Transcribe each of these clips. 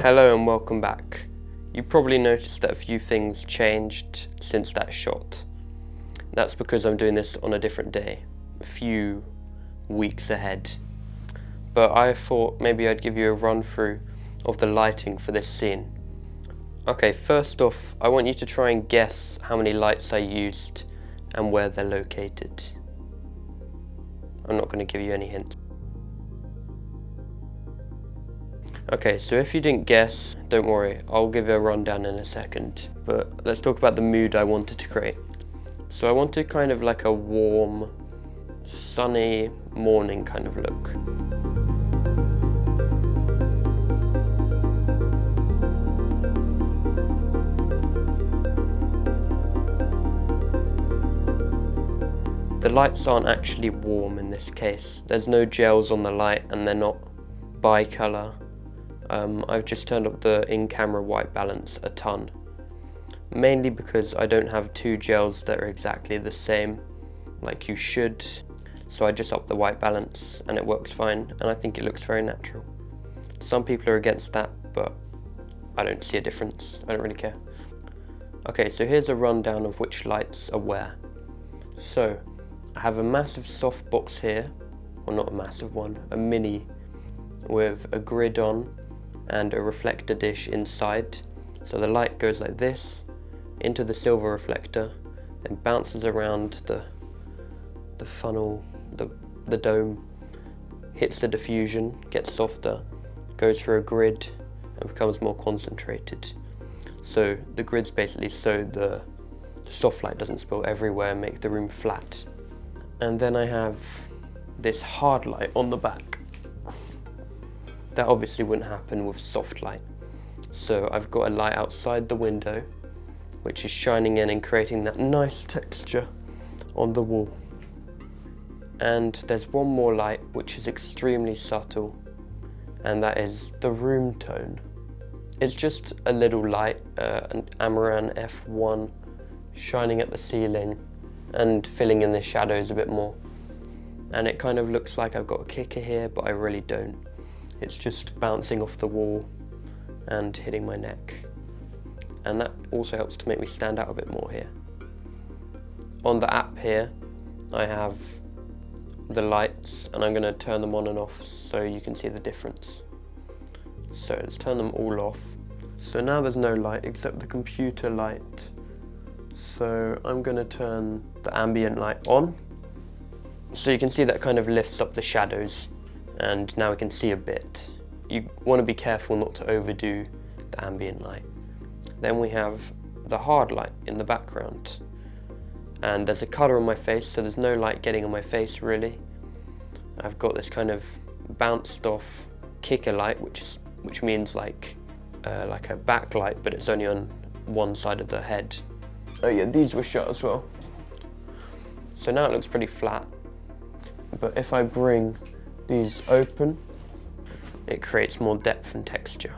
Hello and welcome back. You probably noticed that a few things changed since that shot. That's because I'm doing this on a different day, a few weeks ahead. But I thought maybe I'd give you a run through of the lighting for this scene. Okay, first off, I want you to try and guess how many lights I used and where they're located. I'm not going to give you any hints. Okay, so if you didn't guess, don't worry, I'll give you a rundown in a second. But let's talk about the mood I wanted to create. So I wanted kind of like a warm, sunny morning kind of look. The lights aren't actually warm in this case. There's no gels on the light and they're not bi-colour. I've just turned up the in-camera white balance a ton. Mainly because I don't have two gels that are exactly the same, like you should. So I just upped the white balance and it works fine, and I think it looks very natural. Some people are against that, but I don't see a difference. I don't really care. Okay, so here's a rundown of which lights are where. So I have a massive softbox here, well not a massive one, a mini with a grid on and a reflector dish inside. So the light goes like this into the silver reflector, then bounces around the funnel, the dome, hits the diffusion, gets softer, goes through a grid and becomes more concentrated. So the grid's basically so the soft light doesn't spill everywhere and make the room flat. And then I have this hard light on the back. That obviously wouldn't happen with soft light. So I've got a light outside the window, which is shining in and creating that nice texture on the wall. And there's one more light, which is extremely subtle, and that is the room tone. It's just a little light, an Amaran F1, shining at the ceiling and filling in the shadows a bit more. And it kind of looks like I've got a kicker here, but I really don't. It's just bouncing off the wall and hitting my neck. And that also helps to make me stand out a bit more here. On the app here, I have the lights and I'm going to turn them on and off so you can see the difference. So let's turn them all off. So now there's no light except the computer light. So I'm going to turn the ambient light on. So you can see that kind of lifts up the shadows. And now we can see a bit. You want to be careful not to overdo the ambient light. Then we have the hard light in the background. And there's a colour on my face, so there's no light getting on my face really. I've got this kind of bounced off kicker light, which means like a backlight, but it's only on one side of the head. Oh yeah, these were shut as well. So now it looks pretty flat. But if I bring these open, it creates more depth and texture.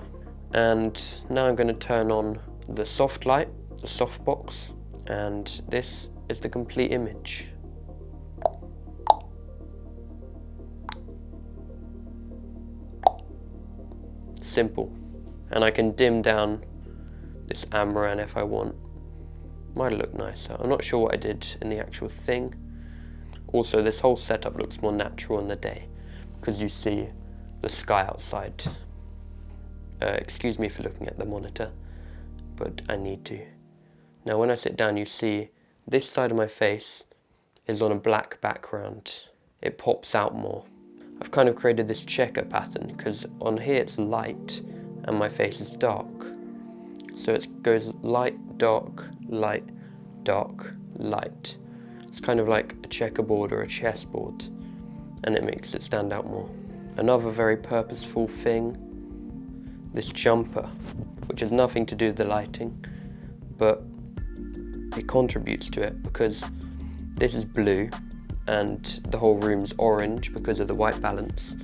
And now I'm going to turn on the soft light, the softbox, and this is the complete image. Simple. And I can dim down this Amaran if I want. Might look nicer. I'm not sure what I did in the actual thing. Also, this whole setup looks more natural in the day because you see the sky outside. Excuse me for looking at the monitor, but I need to. Now when I sit down, you see this side of my face is on a black background. It pops out more. I've kind of created this checker pattern because on here it's light and my face is dark. So it goes light, dark, light, dark, light. It's kind of like a checkerboard or a chessboard, and it makes it stand out more. Another very purposeful thing, this jumper, which has nothing to do with the lighting, but it contributes to it because this is blue and the whole room's orange because of the white balance.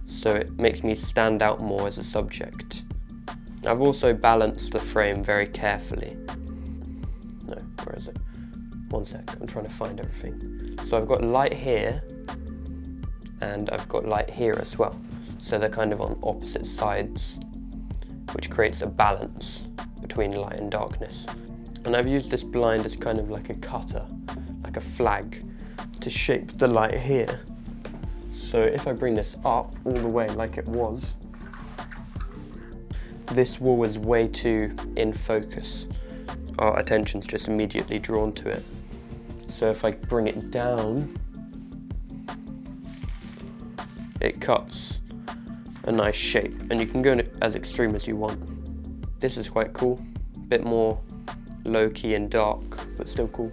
So it makes me stand out more as a subject. I've also balanced the frame very carefully. No, where is it? One sec, I'm trying to find everything. So I've got light here and I've got light here as well. So they're kind of on opposite sides which creates a balance between light and darkness. And I've used this blind as kind of like a cutter, like a flag, to shape the light here. So if I bring this up all the way like it was, this wall is way too in focus. Our attention's just immediately drawn to it. So if I bring it down, it cuts a nice shape, and you can go as extreme as you want. This is quite cool, a bit more low-key and dark, but still cool.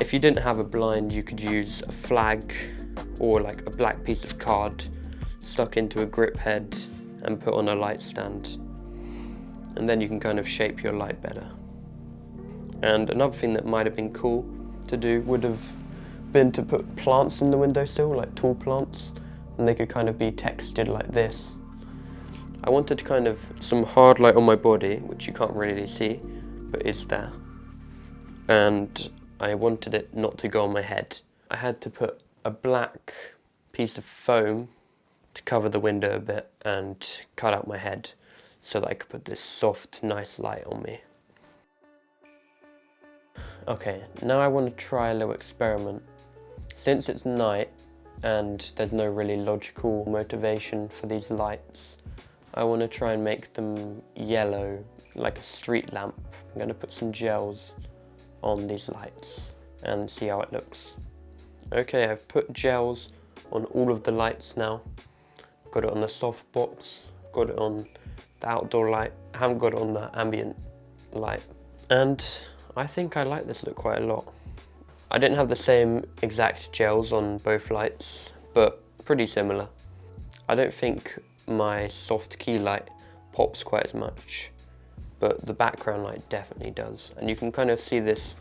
If you didn't have a blind, you could use a flag or like a black piece of card stuck into a grip head and put on a light stand. And then you can kind of shape your light better. And another thing that might have been cool to do would have been to put plants in the windowsill, like tall plants, and they could kind of be textured like this. I wanted kind of some hard light on my body, which you can't really see, but is there. And I wanted it not to go on my head. I had to put a black piece of foam to cover the window a bit and cut out my head so that I could put this soft, nice light on me. Okay, now I want to try a little experiment. Since it's night and there's no really logical motivation for these lights, I want to try and make them yellow, like a street lamp. I'm going to put some gels on these lights and see how it looks. Okay, I've put gels on all of the lights now. Got it on the soft box, got it on the outdoor light, I haven't got it on the ambient light. And I think I like this look quite a lot. I didn't have the same exact gels on both lights, but pretty similar. I don't think my soft key light pops quite as much, but the background light definitely does. And you can kind of see this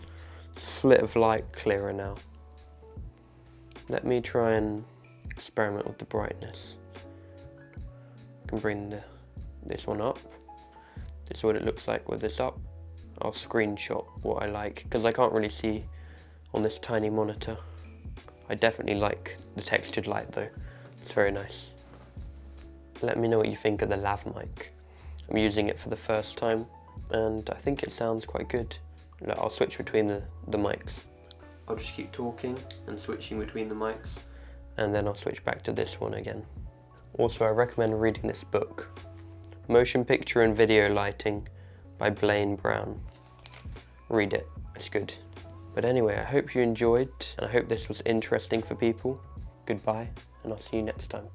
slit of light clearer now. Let me try and experiment with the brightness. I can bring this one up. This is what it looks like with this up. I'll screenshot what I like, because I can't really see on this tiny monitor. I definitely like the textured light though. It's very nice. Let me know what you think of the lav mic. I'm using it for the first time and I think it sounds quite good. Look, I'll switch between the mics. I'll just keep talking and switching between the mics, and then I'll switch back to this one again. Also, I recommend reading this book, Motion Picture and Video Lighting by Blaine Brown. Read it, it's good. But anyway, I hope you enjoyed, and I hope this was interesting for people. Goodbye, and I'll see you next time.